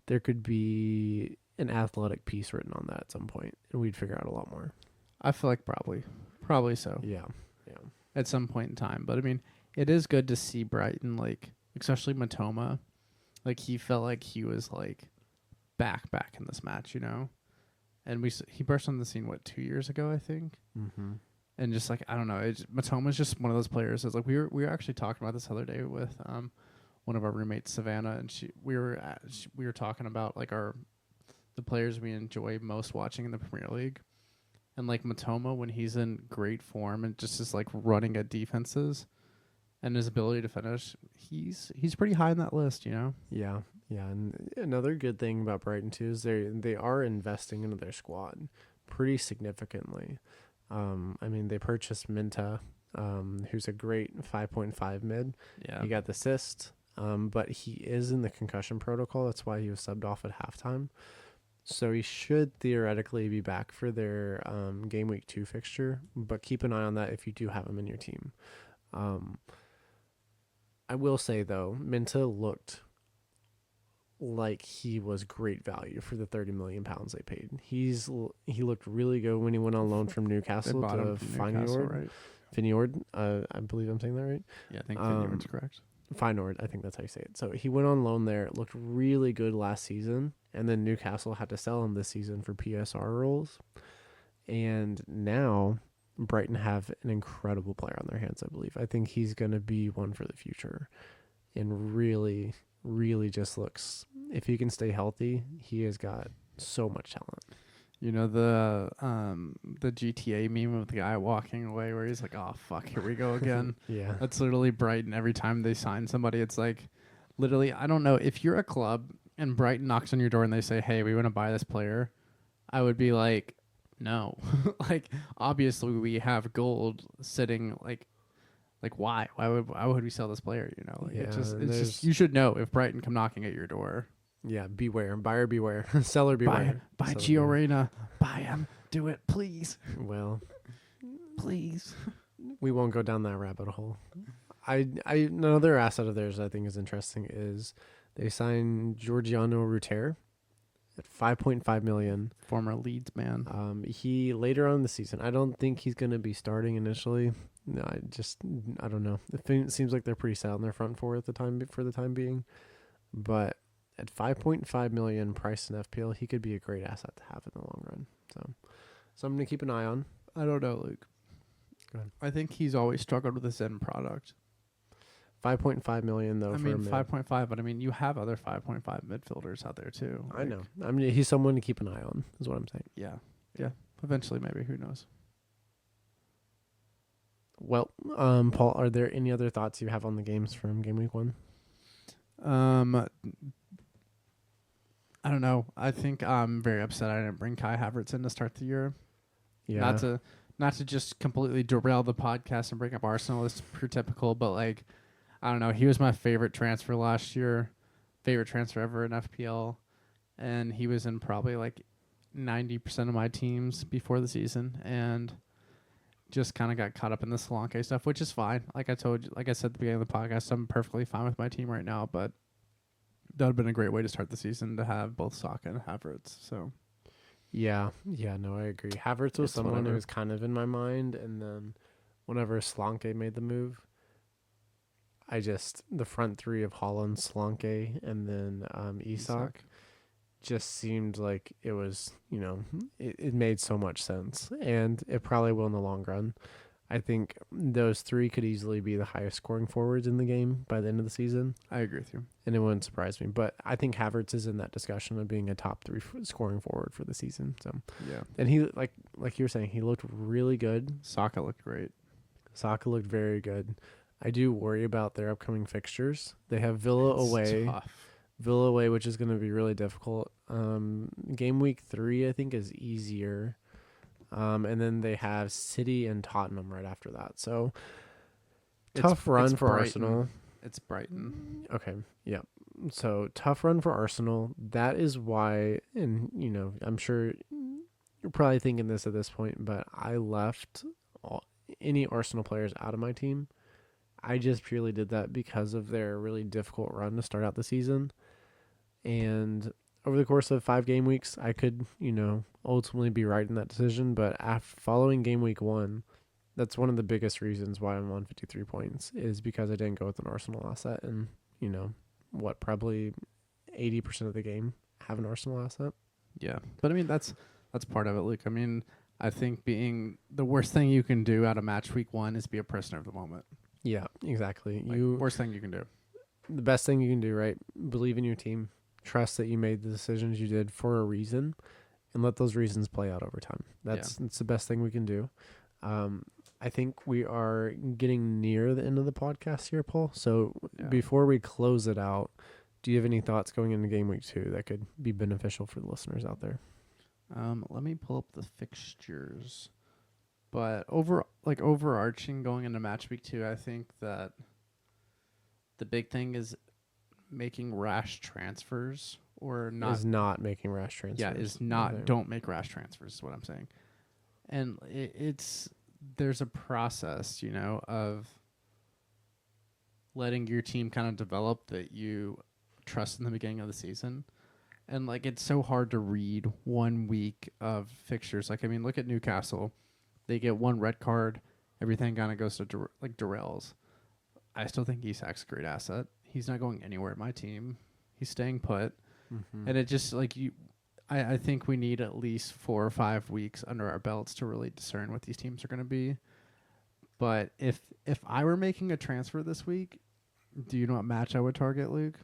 there could be an athletic piece written on that at some point, and we'd figure out a lot more. I feel like probably so. Yeah. At some point in time. But I mean, it is good to see Brighton, like, especially Matoma. Like, he felt like he was like back in this match, And he burst on the scene 2 years ago, I think. Mm-hmm. And just like, I don't know, Matoma's just one of those players. It's like we were actually talking about this the other day with one of our roommates, Savannah, and we were talking about like the players we enjoy most watching in the Premier League. And like Matoma, when he's in great form and just is like running at defenses and his ability to finish, he's pretty high on that list, Yeah. Yeah, and another good thing about Brighton too is they are investing into their squad pretty significantly. I mean, they purchased Minta, who's a great 5.5 mid. Yeah. He got the assist, but he is in the concussion protocol. That's why he was subbed off at halftime. So he should theoretically be back for their game week 2 fixture, but keep an eye on that if you do have him in your team. I will say though, Minta looked like he was great value for the 30 million pounds they paid. He looked really good when he went on loan from Newcastle to Feyenoord. I believe I'm saying that right. Yeah, I think Feyenoord's correct. Feyenoord, I think that's how you say it. So he went on loan there, looked really good last season, and then Newcastle had to sell him this season for PSR roles. And now Brighton have an incredible player on their hands, I believe. I think he's going to be one for the future and really, really just looks, if he can stay healthy, he has got so much talent. You know the GTA meme of the guy walking away where he's like, "Oh fuck, here we go again." Yeah. That's literally Brighton. Every time they sign somebody, it's like, literally, I don't know, if you're a club and Brighton knocks on your door and they say, "Hey, we want to buy this player," I would be like, "No." Like, obviously we have gold sitting, like why would we sell this player, you know? Like, Yeah, it's just you should know if Brighton come knocking at your door. Yeah, beware. Buyer beware. Seller beware. Buy Gio Reyna. Buy him. Do it, please. Well, please. We won't go down that rabbit hole. Another asset of theirs I think is interesting is they signed Giorgiano Ruter at 5.5 million. Former Leeds man. He later on in the season, I don't think he's going to be starting initially. No, I don't know. It seems like they're pretty set on their front four at the time for the time being, but at 5.5 million price in FPL, he could be a great asset to have in the long run. So something to keep an eye on. I don't know, Luke. Go ahead. I think he's always struggled with his end product. 5.5 million though. I mean, 5.5, but I mean, you have other 5.5 midfielders out there too. I know. I mean, he's someone to keep an eye on, is what I'm saying. Yeah. Eventually, maybe. Who knows? Well, Paul, are there any other thoughts you have on the games from game week 1? I don't know. I think I'm very upset I didn't bring Kai Havertz in to start the year. Yeah. Not to just completely derail the podcast and bring up Arsenal. It's pretty typical, but like, I don't know. He was my favorite transfer last year, favorite transfer ever in FPL, and he was in probably like 90% of my teams before the season, and just kind of got caught up in the Solanke stuff, which is fine. Like I said at the beginning of the podcast, I'm perfectly fine with my team right now, but that would have been a great way to start the season to have both Saka and Havertz. So, yeah, no, I agree. Havertz was someone who was kind of in my mind, and then whenever Solanke made the move, the front three of Haaland, Solanke, and then Isak just seemed like it was, it made so much sense, and it probably will in the long run. I think those three could easily be the highest scoring forwards in the game by the end of the season. I agree with you. And it wouldn't surprise me. But I think Havertz is in that discussion of being a top 3 scoring forward for the season. So yeah. And he, like you were saying, he looked really good. Saka looked great. Saka looked very good. I do worry about their upcoming fixtures. They have Villa away. Tough. Villa away, which is going to be really difficult. Game week 3, I think, is easier. And then they have City and Tottenham right after that. So tough run for Arsenal. It's Brighton. Okay. Yeah. So tough run for Arsenal. That is why, and I'm sure you're probably thinking this at this point, but I left any Arsenal players out of my team. I just purely did that because of their really difficult run to start out the season. And over the course of 5 game weeks, I could, ultimately be right in that decision. But after following game week 1, that's one of the biggest reasons why I'm on 53 points is because I didn't go with an Arsenal asset. And, probably 80% of the game have an Arsenal asset. Yeah. But I mean, that's part of it, Luke. I mean, I think being the worst thing you can do out of match week 1 is be a prisoner of the moment. Yeah, exactly. Worst thing you can do. The best thing you can do, right? Believe in your team. Trust that you made the decisions you did for a reason, and let those reasons play out over time. That's the best thing we can do. I think we are getting near the end of the podcast here, Paul. So before we close it out, Do you have any thoughts going into game week 2 that could be beneficial for the listeners out there? Let me pull up the fixtures. But overarching going into match week 2, I think that the big thing is making rash transfers or not. Is not making rash transfers. Yeah, is not. Okay. Don't make rash transfers is what I'm saying. And there's a process, of letting your team kind of develop that you trust in the beginning of the season. And it's so hard to read 1 week of fixtures. Look at Newcastle. They get 1 red card. Everything kind of goes to derails. I still think Isak's a great asset. He's not going anywhere in my team. He's staying put. Mm-hmm. And it just I think we need at least 4 or 5 weeks under our belts to really discern what these teams are going to be. But if I were making a transfer this week, do you know what match I would target, Luke?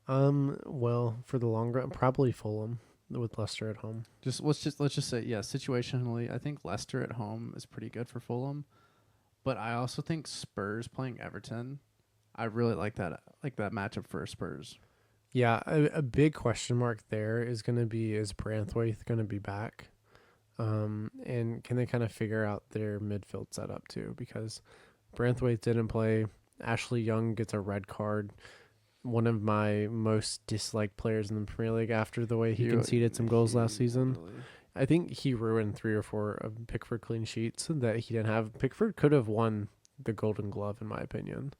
Well, for the long run, probably Fulham with Leicester at home. Let's just say, situationally, I think Leicester at home is pretty good for Fulham, but I also think Spurs playing Everton, I really like that matchup for Spurs. Yeah, a big question mark there is going to be, is Branthwaite going to be back? And can they kind of figure out their midfield setup too? Because Branthwaite didn't play. Ashley Young gets a red card. One of my most disliked players in the Premier League after the way he conceded some goals last season. Really. I think he ruined 3 or 4 of Pickford clean sheets that he didn't have. Pickford could have won the Golden Glove, in my opinion,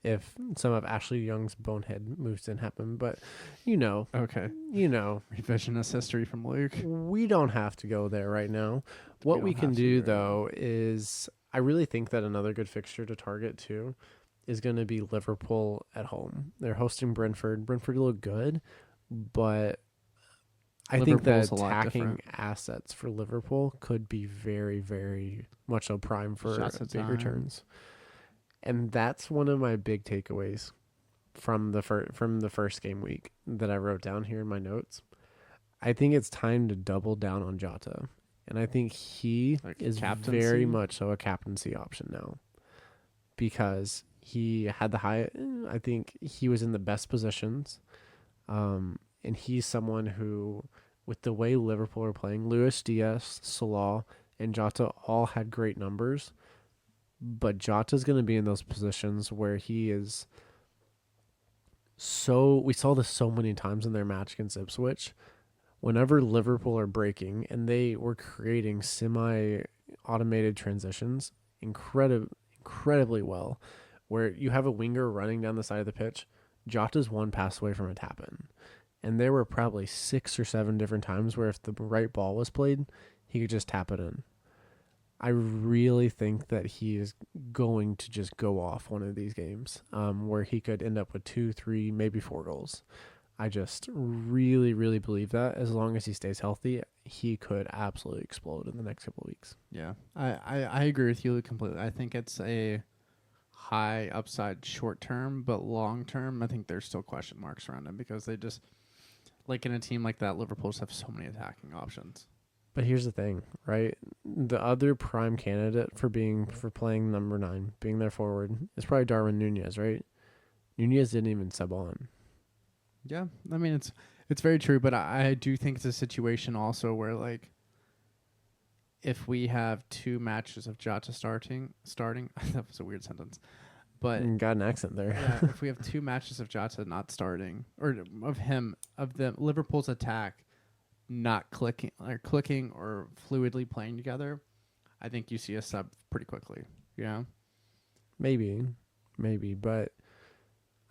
if some of Ashley Young's bonehead moves didn't happen. But, Okay. Revisionist history from Luke. We don't have to go there right now. What we can do, though, is I really think that another good fixture to target, too, is going to be Liverpool at home. They're hosting Brentford. Brentford look good, but I think the attacking assets for Liverpool could be very, very much so prime for big returns. And that's one of my big takeaways from the first game week that I wrote down here in my notes. I think it's time to double down on Jota. And I think he is very much so a captaincy option now, because he had I think he was in the best positions. And he's someone who, with the way Liverpool are playing, Luis Diaz, Salah, and Jota all had great numbers. But Jota's going to be in those positions where he is we saw this so many times in their match against Ipswich. Whenever Liverpool are breaking and they were creating semi-automated transitions incredibly well, where you have a winger running down the side of the pitch, Jota's 1 pass away from a tap-in. And there were probably 6 or 7 different times where if the right ball was played, he could just tap it in. I really think that he is going to just go off one of these games where he could end up with 2, 3, maybe 4 goals. I just really, really believe that as long as he stays healthy, he could absolutely explode in the next couple of weeks. Yeah, I agree with you completely. I think it's a high upside short term, but long term, I think there's still question marks around him because they just, in a team like that, Liverpool just have so many attacking options. But here's the thing, right? The other prime candidate for playing number 9, being their forward, is probably Darwin Nunez, right? Nunez didn't even sub on. Yeah, I mean it's very true, but I do think it's a situation also where if we have 2 matches of Jota starting, that was a weird sentence, but got an accent there. Yeah, if we have 2 matches of Jota not starting, or of the Liverpool's attack not clicking or fluidly playing together, I think you see a sub pretty quickly. Yeah, maybe, but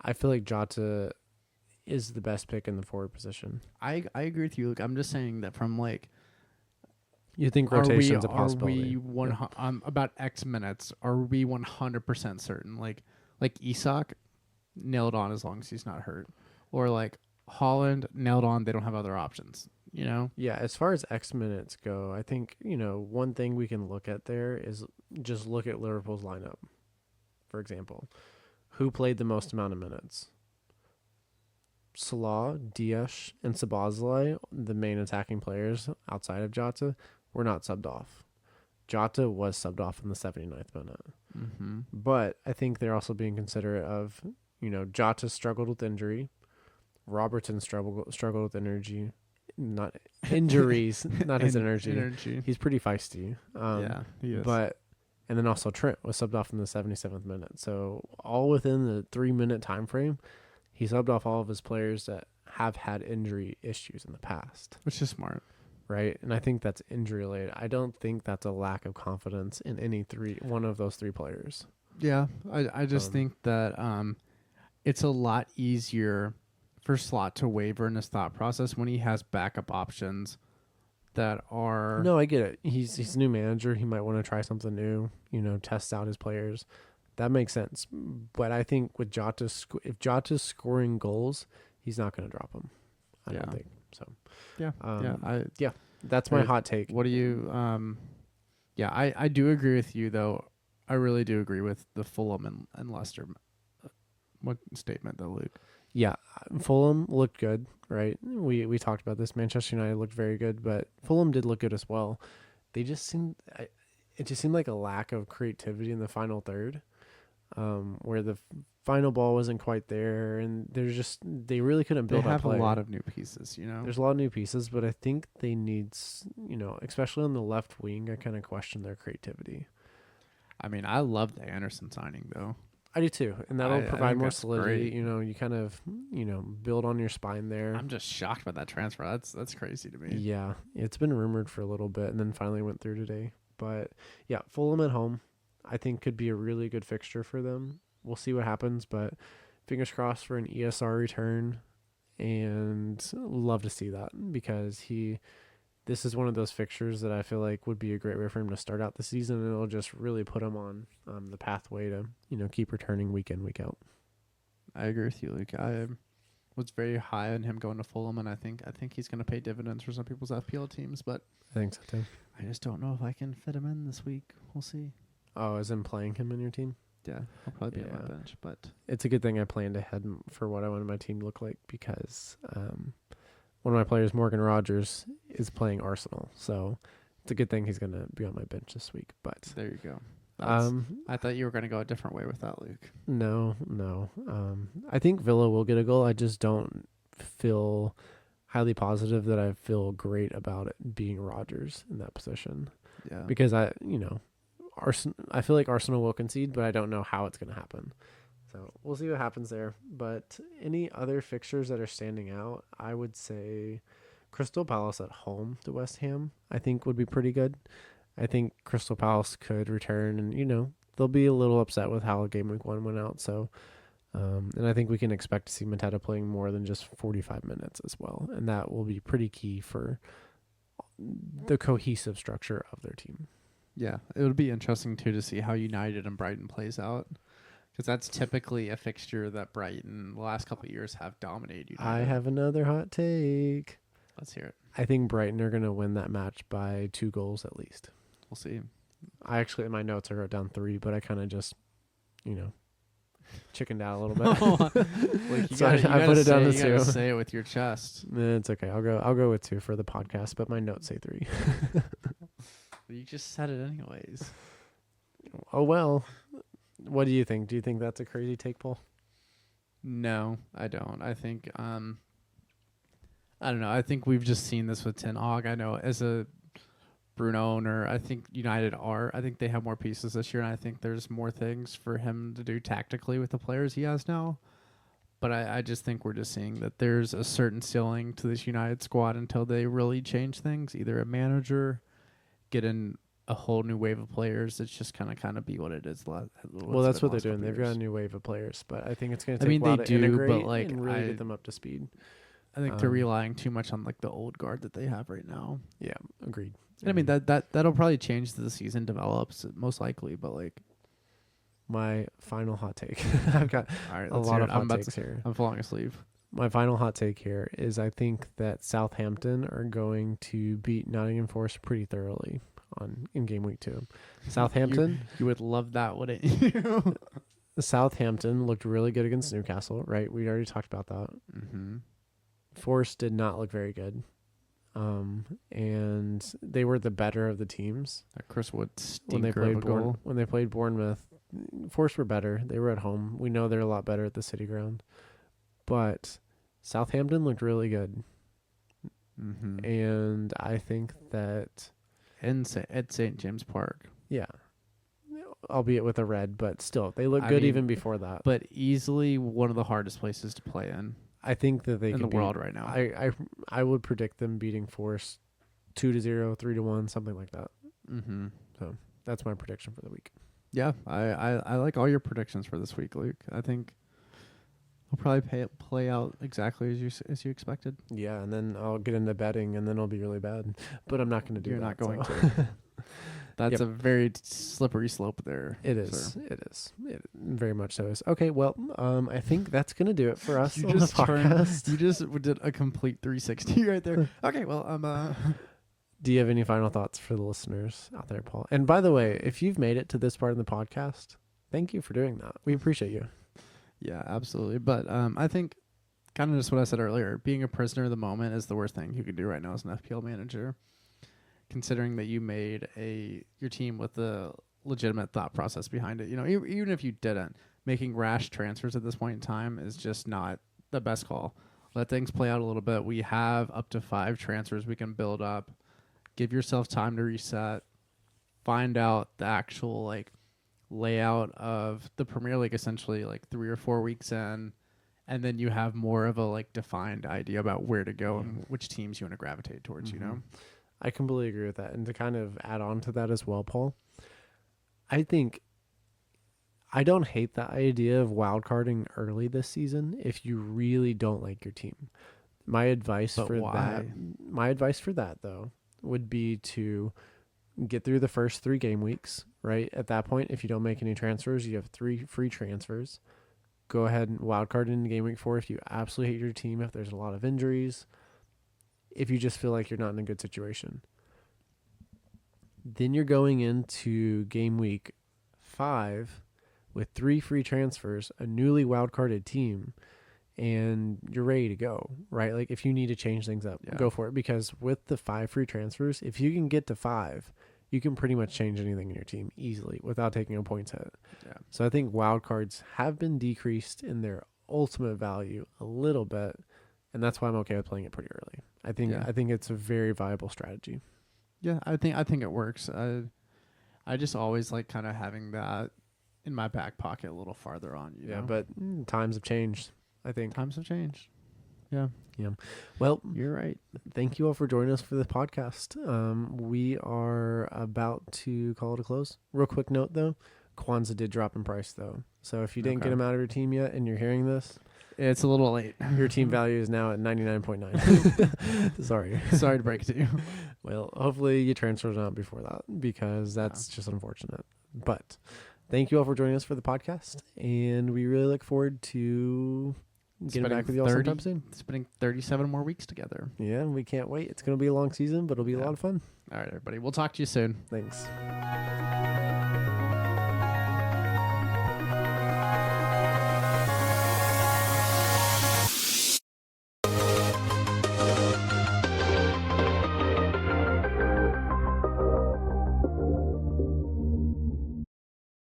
I feel like Jota is the best pick in the forward position. I agree with you, Luke. I'm just saying that from you think rotation's a possibility? Are we about X minutes? Are we 100% certain? Like Isak, nailed on as long as he's not hurt, or Holland, nailed on. They don't have other options. Yeah, as far as X minutes go, I think, one thing we can look at there is just look at Liverpool's lineup. For example, who played the most amount of minutes? Salah, Diaz, and Szoboszlai, the main attacking players outside of Jota, were not subbed off. Jota was subbed off in the 79th minute. Mm-hmm. But I think they're also being considerate of, Jota struggled with injury. Robertson struggled with energy, not injuries, not his energy. He's pretty feisty. Yeah, he is. But and then also Trent was subbed off in the 77th minute. So all within the 3-minute time frame, he subbed off all of his players that have had injury issues in the past. Which is smart. Right, and I think that's injury related. I don't think that's a lack of confidence in one of those 3 players. Yeah, I just think that it's a lot easier for Slot to waver in his thought process when he has backup options that are... No, I get it. He's a new manager. He might want to try something new, test out his players. That makes sense. But I think with if Jota's scoring goals, he's not going to drop them. I don't think so. Yeah. That's my hot take. What do you... I do agree with you, though. I really do agree with the Fulham and Leicester. What statement, though, Luke? Yeah, Fulham looked good, right? We talked about this. Manchester United looked very good, but Fulham did look good as well. It just seemed like a lack of creativity in the final third, where the final ball wasn't quite there, and they really couldn't build. They have a lot of new pieces, There's a lot of new pieces, but I think they need, especially on the left wing, I kind of question their creativity. I mean, I love the Anderson signing, though. I do too, and that'll provide more solidity. Great. You kind of build on your spine there. I'm just shocked by that transfer. That's crazy to me. Yeah, it's been rumored for a little bit, and then finally went through today. But yeah, Fulham at home, I think could be a really good fixture for them. We'll see what happens, but fingers crossed for an ESR return, and love to see that because this is one of those fixtures that I feel like would be a great way for him to start out the season, and it'll just really put him on the pathway to keep returning week in, week out. I agree with you, Luke. I was very high on him going to Fulham, and I think he's going to pay dividends for some people's FPL teams, but I think so too. I just don't know if I can fit him in this week. We'll see. Oh, as in playing him in your team? Yeah, he'll probably be on my bench, but it's a good thing I planned ahead for what I wanted my team to look like because one of my players, Morgan Rogers, is playing Arsenal, so it's a good thing he's going to be on my bench this week. But there you go. I thought you were going to go a different way with that, Luke. No. I think Villa will get a goal. I just don't feel highly positive that I feel great about it being Rogers in that position. Yeah, because I feel like Arsenal will concede, but I don't know how it's going to happen. So we'll see what happens there. But any other fixtures that are standing out, I would say Crystal Palace at home to West Ham, I think would be pretty good. I think Crystal Palace could return and, they'll be a little upset with how game week 1 went out. So, and I think we can expect to see Mateta playing more than just 45 minutes as well. And that will be pretty key for the cohesive structure of their team. Yeah, it would be interesting, too, to see how United and Brighton plays out. Because that's typically a fixture that Brighton, the last couple of years, have dominated United. I have another hot take. Let's hear it. I think Brighton are going to win that match by 2 goals at least. We'll see. I actually, in my notes, I wrote down 3, but I kind of just, chickened out a little bit. I put it down to 2. You gotta say it with your chest. It's okay. I'll go with 2 for the podcast, but my notes say 3. You just said it anyways. Oh, well. What do you think? Do you think that's a crazy take, Paul? No, I don't. I think, I don't know. I think we've just seen this with Ten Hag. I know as a Bruno owner, I think United I think they have more pieces this year, and I think there's more things for him to do tactically with the players he has now. But I just think we're just seeing that there's a certain ceiling to this United squad until they really change things, either a manager, get in a whole new wave of players. It's just kind of be what it is. Well, that's what they're doing. They've got a new wave of players, but I think it's going to take a while to integrate and really get them up to speed. I think they're relying too much on the old guard that they have right now. Yeah, agreed. And I mean that'll probably change as the season develops, most likely. But my final hot take. I've got a lot of hot takes here. I'm falling asleep. My final hot take here is I think that Southampton are going to beat Nottingham Forest pretty thoroughly in game week 2. Southampton, you would love that, wouldn't you? Southampton looked really good against Newcastle, right? We already talked about that. Mm-hmm. Forest did not look very good, and they were the better of the teams. Chris Wood when they played Bournemouth. Forest were better. They were at home. We know they're a lot better at the City Ground, but Southampton looked really good. Mm-hmm. And I think that, At St. James Park. yeah, albeit with a red, but still, they look I good mean, even before that. But easily one of the hardest places to play in I think that they in could the world right now. I would predict them beating Forest 2-0, 3-1, something like that. Mm-hmm. So that's my prediction for the week. Yeah, I like all your predictions for this week, Luke. I think they'll probably play out exactly as you expected. Yeah, and then I'll get into betting, and then it'll be really bad. But I'm not going to do You're that. not going so. to. That's Yep. a very slippery slope there. It is. It is. It very much so is. Okay, well, I think that's going to do it for us You on just the podcast. You just did a complete 360 right there. Okay, well, Do you have any final thoughts for the listeners out there, Paul? And by the way, if you've made it to this part of the podcast, thank you for doing that. We appreciate you. Yeah, absolutely. But I think kind of just what I said earlier, being a prisoner of the moment is the worst thing you could do right now as an FPL manager. Considering that you made your team with the legitimate thought process behind it. You know, even if you didn't, making rash transfers at this point in time is just not the best call. Let things play out a little bit. We have up to 5 transfers we can build up. Give yourself time to reset. Find out the actual layout of the Premier League essentially 3 or 4 weeks in, and then you have more of a defined idea about where to go and which teams you want to gravitate towards, you know? I completely agree with that. And to kind of add on to that as well, Paul, I think I don't hate the idea of wildcarding early this season if you really don't like your team. My advice for that though would be to get through the first 3 game weeks, right? At that point, if you don't make any transfers, you have 3 free transfers. Go ahead and wildcard into game week 4 if you absolutely hate your team, if there's a lot of injuries, if you just feel like you're not in a good situation. Then you're going into game week 5 with 3 free transfers, a newly wildcarded team, and you're ready to go, right? Like if you need to change things up, go for it. Because with the 5 free transfers, if you can get to 5, you can pretty much change anything in your team easily without taking a points hit. Yeah. So I think wildcards have been decreased in their ultimate value a little bit, and that's why I'm okay with playing it pretty early. I think it's a very viable strategy. Yeah, I think it works. I just always like kind of having that in my back pocket a little farther on. You know? But times have changed. I think times have changed. Yeah. Well, you're right. Thank you all for joining us for this podcast. We are about to call it a close. Real quick note though, Kwanzaa did drop in price though. So if you didn't get him out of your team yet and you're hearing this, it's a little late. Your team value is now at 99.9. Sorry to break it to you. Well, hopefully you transfer it out before that because that's just unfortunate. But thank you all for joining us for the podcast, and we really look forward to getting back with you all sometime soon. Spending 37 more weeks together. Yeah, we can't wait. It's going to be a long season, but it'll be a lot of fun. All right, everybody. We'll talk to you soon. Thanks.